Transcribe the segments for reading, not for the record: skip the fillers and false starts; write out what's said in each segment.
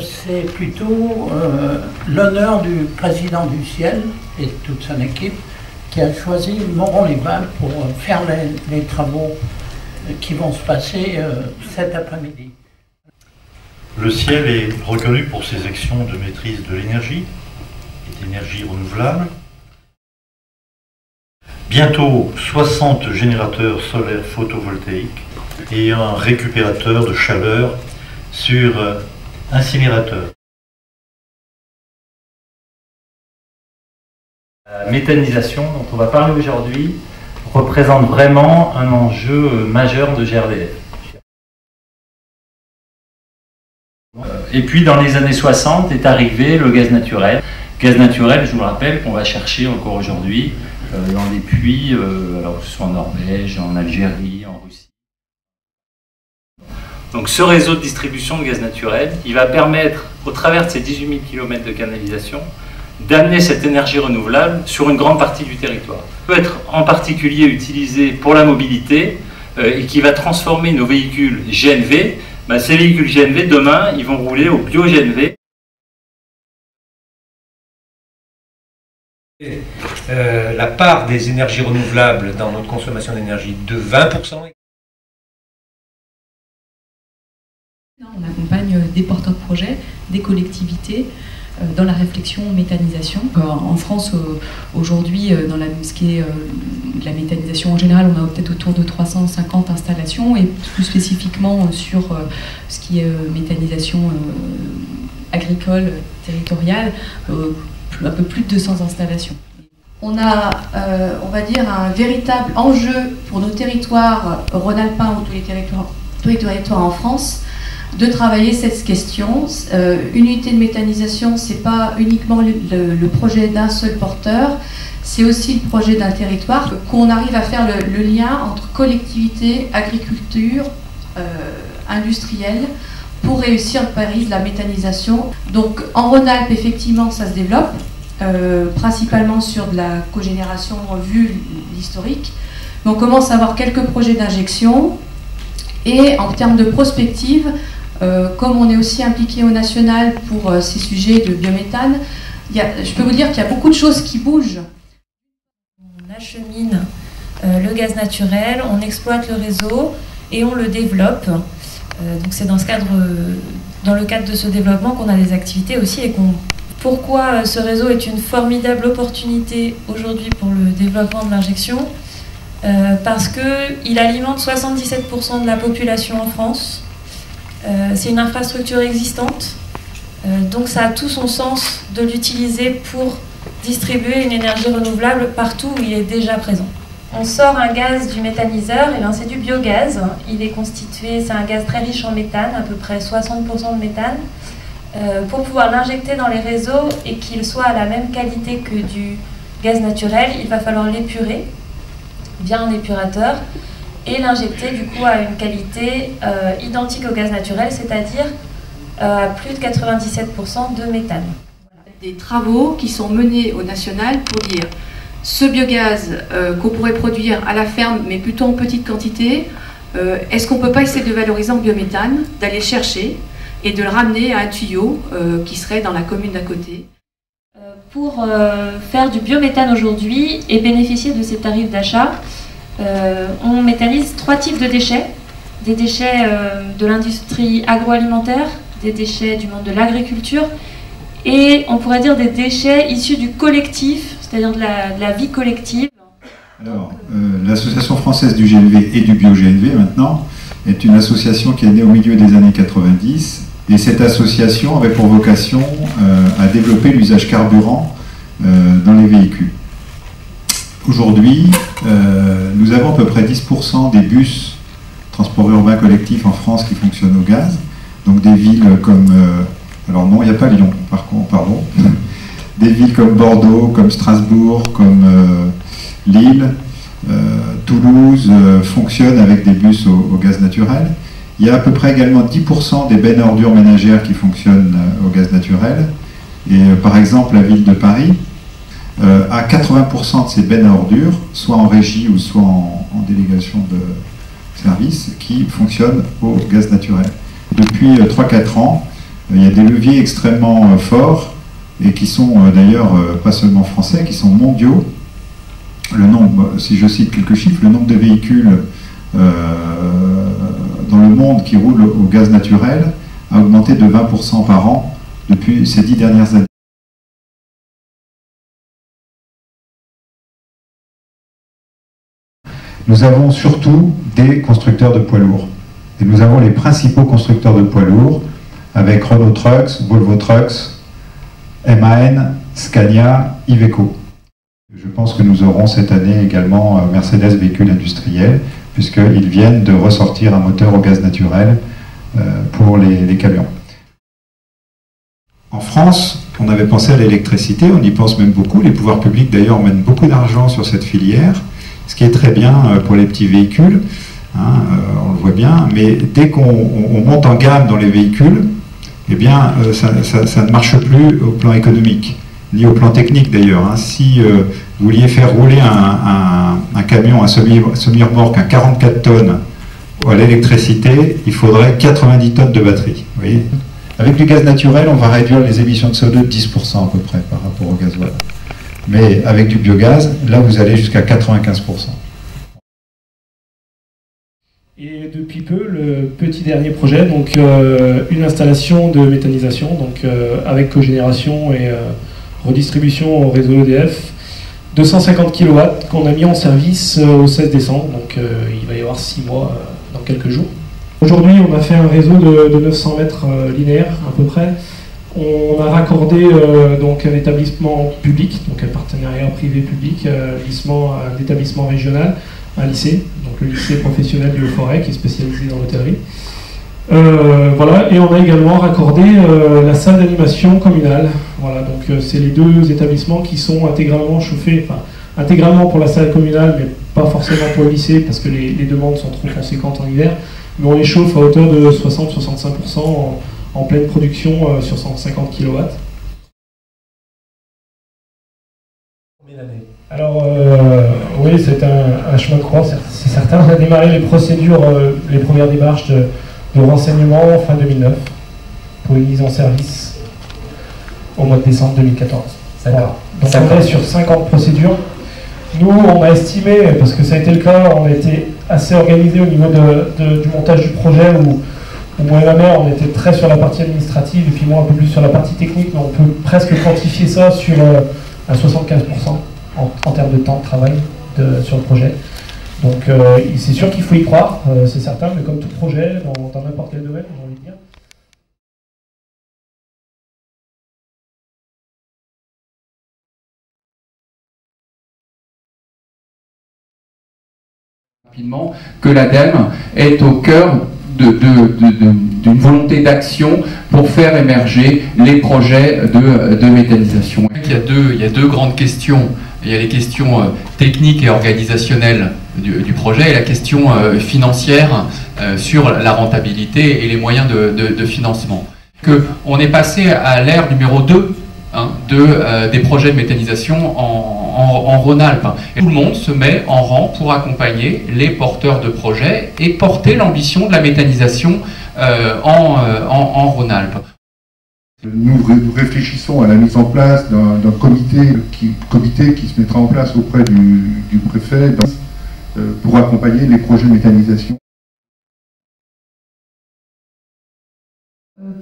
C'est plutôt l'honneur du président du Ciel et de toute son équipe qui a choisi Moron-les-Bains pour faire les travaux qui vont se passer cet après-midi. Le Ciel est reconnu pour ses actions de maîtrise de l'énergie et d'énergie renouvelable. Bientôt 60 générateurs solaires photovoltaïques et un récupérateur de chaleur sur incinérateur. La méthanisation dont on va parler aujourd'hui représente vraiment un enjeu majeur de GRDF. Et puis dans les années 60 est arrivé le gaz naturel. Gaz naturel, je vous le rappelle, qu'on va chercher encore aujourd'hui dans des puits, alors que ce soit en Norvège, en Algérie, en Russie. Donc ce réseau de distribution de gaz naturel, il va permettre, au travers de ces 18 000 km de canalisation, d'amener cette énergie renouvelable sur une grande partie du territoire. Il peut être en particulier utilisé pour la mobilité et qui va transformer nos véhicules GNV. Ces véhicules GNV, demain, ils vont rouler au bio-GNV. La part des énergies renouvelables dans notre consommation d'énergie de 20%. On accompagne des porteurs de projets, des collectivités dans la réflexion méthanisation. En France, aujourd'hui, dans ce qui est la méthanisation en général, on a peut-être autour de 350 installations et plus spécifiquement sur ce qui est méthanisation agricole, territoriale, un peu plus de 200 installations. On a, on va dire, un véritable enjeu pour nos territoires rhône-alpins ou tous les territoires en France, de travailler cette question. Une unité de méthanisation, ce n'est pas uniquement le projet d'un seul porteur, c'est aussi le projet d'un territoire, qu'on arrive à faire le lien entre collectivité, agriculture, industrielle, pour réussir le pari de la méthanisation. Donc en Rhône-Alpes, effectivement, ça se développe, principalement sur de la cogénération vu l'historique. Mais on commence à avoir quelques projets d'injection, et en termes de prospective, comme on est aussi impliqué au national pour ces sujets de biométhane, je peux vous dire qu'il y a beaucoup de choses qui bougent. On achemine le gaz naturel, on exploite le réseau et on le développe. Donc c'est dans le cadre de ce développement qu'on a des activités aussi et pourquoi ce réseau est une formidable opportunité aujourd'hui pour le développement de l'injection. Parce qu'il alimente 77% de la population en France. C'est une infrastructure existante, donc ça a tout son sens de l'utiliser pour distribuer une énergie renouvelable partout où il est déjà présent. On sort un gaz du méthaniseur, et bien c'est du biogaz. Il est constitué, c'est un gaz très riche en méthane, à peu près 60% de méthane. Pour pouvoir l'injecter dans les réseaux et qu'il soit à la même qualité que du gaz naturel, il va falloir l'épurer via un épurateur et l'injecter du coup à une qualité identique au gaz naturel, c'est-à-dire à plus de 97% de méthane. Des travaux qui sont menés au national pour dire ce biogaz qu'on pourrait produire à la ferme, mais plutôt en petite quantité, est-ce qu'on ne peut pas essayer de valoriser en biométhane, d'aller le chercher et de le ramener à un tuyau qui serait dans la commune d'à côté. Pour faire du biométhane aujourd'hui et bénéficier de ces tarifs d'achat, on méthanise 3 types de déchets. Des déchets de l'industrie agroalimentaire, des déchets du monde de l'agriculture et on pourrait dire des déchets issus du collectif, c'est-à-dire de la vie collective. Alors, l'association française du GNV et du bio-GNV maintenant est une association qui est née au milieu des années 90 et cette association avait pour vocation à développer l'usage carburant dans les véhicules. Aujourd'hui, nous avons à peu près 10% des bus transport urbain collectif en France qui fonctionnent au gaz. Donc des villes comme... alors non, il n'y a pas Lyon, par contre, pardon. Des villes comme Bordeaux, comme Strasbourg, comme Lille, Toulouse fonctionnent avec des bus au gaz naturel. Il y a à peu près également 10% des bennes à ordures ménagères qui fonctionnent au gaz naturel. Et par exemple, la ville de Paris a 80% de ces bennes à ordures, soit en régie ou soit en délégation de service, qui fonctionnent au gaz naturel. Depuis 3-4 ans, Il y a des leviers extrêmement forts et qui sont d'ailleurs pas seulement français, qui sont mondiaux. Le nombre, si je cite quelques chiffres, le nombre de véhicules dans le monde qui roulent au gaz naturel a augmenté de 20% par an depuis ces 10 dernières années. Nous avons surtout des constructeurs de poids lourds. Et nous avons les principaux constructeurs de poids lourds avec Renault Trucks, Volvo Trucks, MAN, Scania, Iveco. Je pense que nous aurons cette année également Mercedes Véhicules Industriels, puisqu'ils viennent de ressortir un moteur au gaz naturel pour les camions. En France, on avait pensé à l'électricité, on y pense même beaucoup. Les pouvoirs publics d'ailleurs mènent beaucoup d'argent sur cette filière, ce qui est très bien pour les petits véhicules, hein, on le voit bien, mais dès qu'on monte en gamme dans les véhicules, eh bien, ça ne marche plus au plan économique, ni au plan technique d'ailleurs. Hein. Si vous vouliez faire rouler un camion, un semi-remorque à 44 tonnes à l'électricité, il faudrait 90 tonnes de batterie. Vous voyez ? Avec du gaz naturel, on va réduire les émissions de CO2 de 10% à peu près par rapport au gasoil. Mais avec du biogaz, là vous allez jusqu'à 95%. Et depuis peu, le petit dernier projet, donc une installation de méthanisation, donc avec cogénération et redistribution au réseau EDF, 250 kW qu'on a mis en service au 16 décembre, donc il va y avoir 6 mois dans quelques jours. Aujourd'hui, on a fait un réseau de 900 mètres linéaires à peu près. On a raccordé donc un établissement public, donc un partenariat privé-public, un établissement régional, un lycée, donc le lycée professionnel du Haut-Forêt qui est spécialisé dans l'hôtellerie. Voilà, et on a également raccordé la salle d'animation communale. Voilà, donc c'est les deux établissements qui sont intégralement chauffés, enfin intégralement pour la salle communale, mais pas forcément pour le lycée parce que les demandes sont trop conséquentes en hiver. Mais on les chauffe à hauteur de 60-65% en pleine production sur 150 kW. Combien d'années ? Alors, oui, c'est un chemin de croix, c'est certain. On a démarré les procédures, les premières démarches de renseignement fin 2009 pour une mise en service au mois de décembre 2014. Voilà. Donc on est sur 50 procédures. Nous, on a estimé, parce que ça a été le cas, on a été assez organisé au niveau du montage du projet où moi et ma mère, on était très sur la partie administrative et puis moi un peu plus sur la partie technique, mais on peut presque quantifier ça sur à 75% en termes de temps de travail sur le projet. Donc c'est sûr qu'il faut y croire, c'est certain, mais comme tout projet, dans n'importe quel domaine, j'ai envie de dire. Rapidement, que l'ADEME est au cœur d'une volonté d'action pour faire émerger les projets de méthanisation. Il y a deux grandes questions. Il y a les questions techniques et organisationnelles du projet et la question financière sur la rentabilité et les moyens de financement. On est passé à l'ère numéro 2 des projets de méthanisation en Rhône-Alpes. Et tout le monde se met en rang pour accompagner les porteurs de projets et porter l'ambition de la méthanisation en Rhône-Alpes. Nous réfléchissons à la mise en place d'un comité qui se mettra en place auprès du préfet pour accompagner les projets de méthanisation.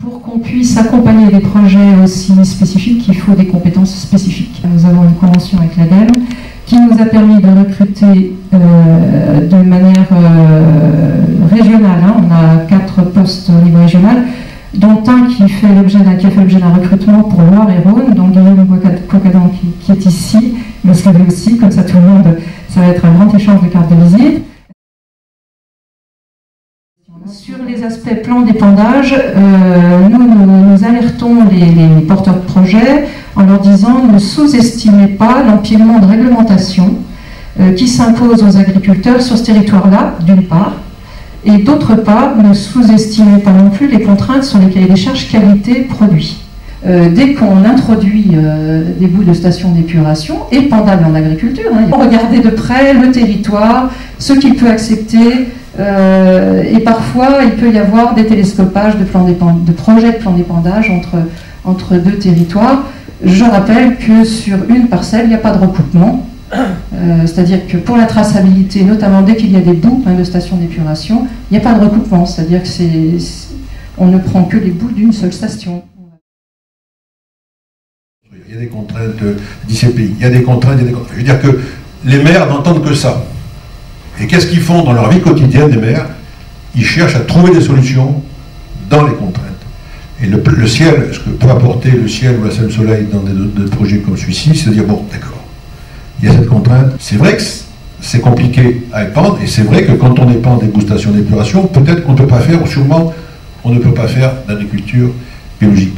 Pour qu'on puisse accompagner des projets aussi spécifiques, il faut des compétences spécifiques. Nous avons une convention avec l'ADEME qui nous a permis de recruter de manière régionale. On a 4 postes au niveau régional, dont un qui a fait l'objet d'un recrutement pour Loire-et-Rhône, donc Guillaume Cocadan qui est ici, mais ce qu'il aussi, comme ça tout le monde, ça va être un grand échange de cartes de visite. Sur les aspects plan d'épandage, nous alertons les porteurs de projets en leur disant ne sous-estimez pas l'empilement de réglementation qui s'impose aux agriculteurs sur ce territoire-là, d'une part, et d'autre part, ne sous-estimez pas non plus les contraintes sur les cahiers des charges qualité-produit. Dès qu'on introduit des bouts de stations d'épuration, épandables en agriculture, regardez de près le territoire, ce qu'il peut accepter, Et parfois, il peut y avoir des télescopages de projets de plan d'épandage entre deux territoires. Je rappelle que sur une parcelle, il n'y a pas de recoupement. C'est-à-dire que pour la traçabilité, notamment dès qu'il y a des bouts de stations d'épuration, il n'y a pas de recoupement. C'est-à-dire que on ne prend que les bouts d'une seule station. Il y a des contraintes d'ICPI, il y a des contraintes, Je veux dire que les maires n'entendent que ça. Et qu'est-ce qu'ils font dans leur vie quotidienne, les maires? Ils cherchent à trouver des solutions dans les contraintes. Et le ciel, ce que peut apporter le ciel ou la salle soleil dans des projets comme celui-ci, c'est de dire, bon, d'accord, il y a cette contrainte. C'est vrai que c'est compliqué à épandre, et c'est vrai que quand on épand des stations d'épuration, peut-être qu'on ne peut pas faire, ou sûrement, on ne peut pas faire d'agriculture biologique.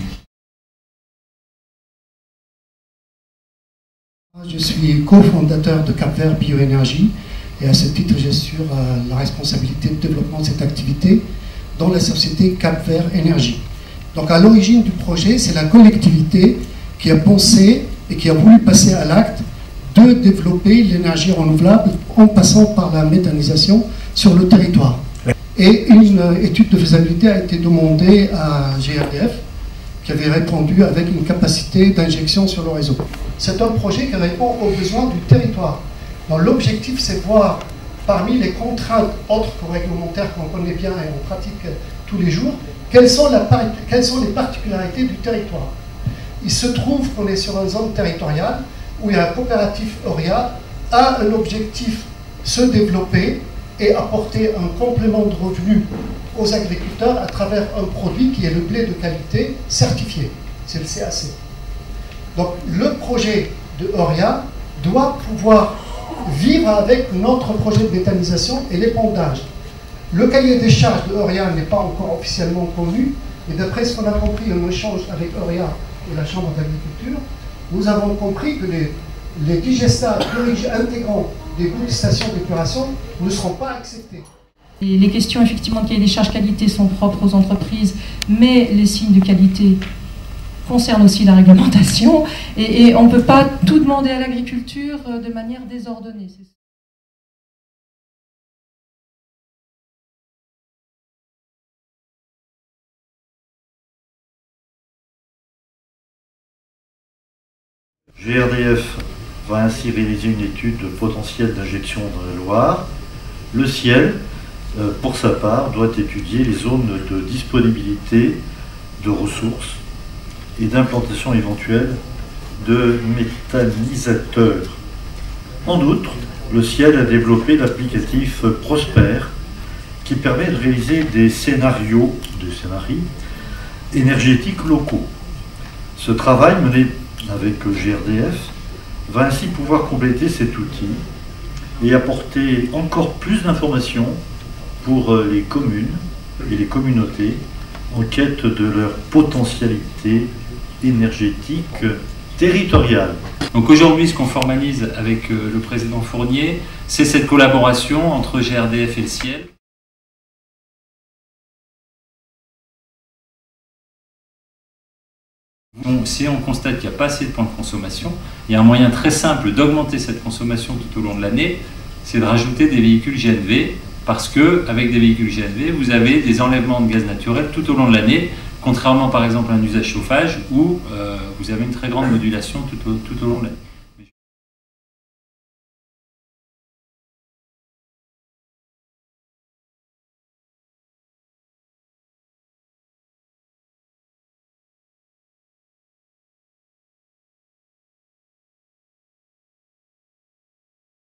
Je suis cofondateur de Cap Vert Bioénergie et à ce titre j'assure la responsabilité de développement de cette activité dans la société Cap Vert Énergie. Donc à l'origine du projet, c'est la collectivité qui a pensé et qui a voulu passer à l'acte de développer l'énergie renouvelable en passant par la méthanisation sur le territoire. Et une étude de faisabilité a été demandée à GRDF qui avait répondu avec une capacité d'injection sur le réseau. C'est un projet qui répond aux besoins du territoire. L'objectif, c'est de voir parmi les contraintes autres que réglementaires qu'on connaît bien et on pratique tous les jours, quelles sont les particularités du territoire. Il se trouve qu'on est sur une zone territoriale où il y a un coopératif Oria a un objectif, se développer et apporter un complément de revenus aux agriculteurs à travers un produit qui est le blé de qualité certifié, c'est le CAC. Donc le projet de Oria doit pouvoir vivre avec notre projet de méthanisation et l'épandage. Le cahier des charges de Oria n'est pas encore officiellement connu, mais d'après ce qu'on a compris en échange avec Oria et la Chambre d'agriculture, nous avons compris que les digestats intégrants des bouts de stations d'épuration ne seront pas acceptés. Et les questions effectivement de cahier des charges qualité sont propres aux entreprises, mais les signes de qualité concernent aussi la réglementation et on ne peut pas tout demander à l'agriculture de manière désordonnée. GRDF va ainsi réaliser une étude de potentiel d'injection dans la Loire. Le ciel, pour sa part, doit étudier les zones de disponibilité de ressources et d'implantation éventuelle de méthanisateurs. En outre, le ciel a développé l'applicatif Prosper qui permet de réaliser des scénarios énergétiques locaux. Ce travail mené avec GRDF va ainsi pouvoir compléter cet outil et apporter encore plus d'informations pour les communes et les communautés en quête de leur potentialité énergétique territoriale. Donc aujourd'hui, ce qu'on formalise avec le président Fournier, c'est cette collaboration entre GRDF et le ciel. Donc, si on constate qu'il n'y a pas assez de points de consommation, il y a un moyen très simple d'augmenter cette consommation tout au long de l'année, c'est de rajouter des véhicules GNV, parce qu'avec des véhicules GNV, vous avez des enlèvements de gaz naturel tout au long de l'année, contrairement par exemple à un usage chauffage où vous avez une très grande modulation tout au long de l'année.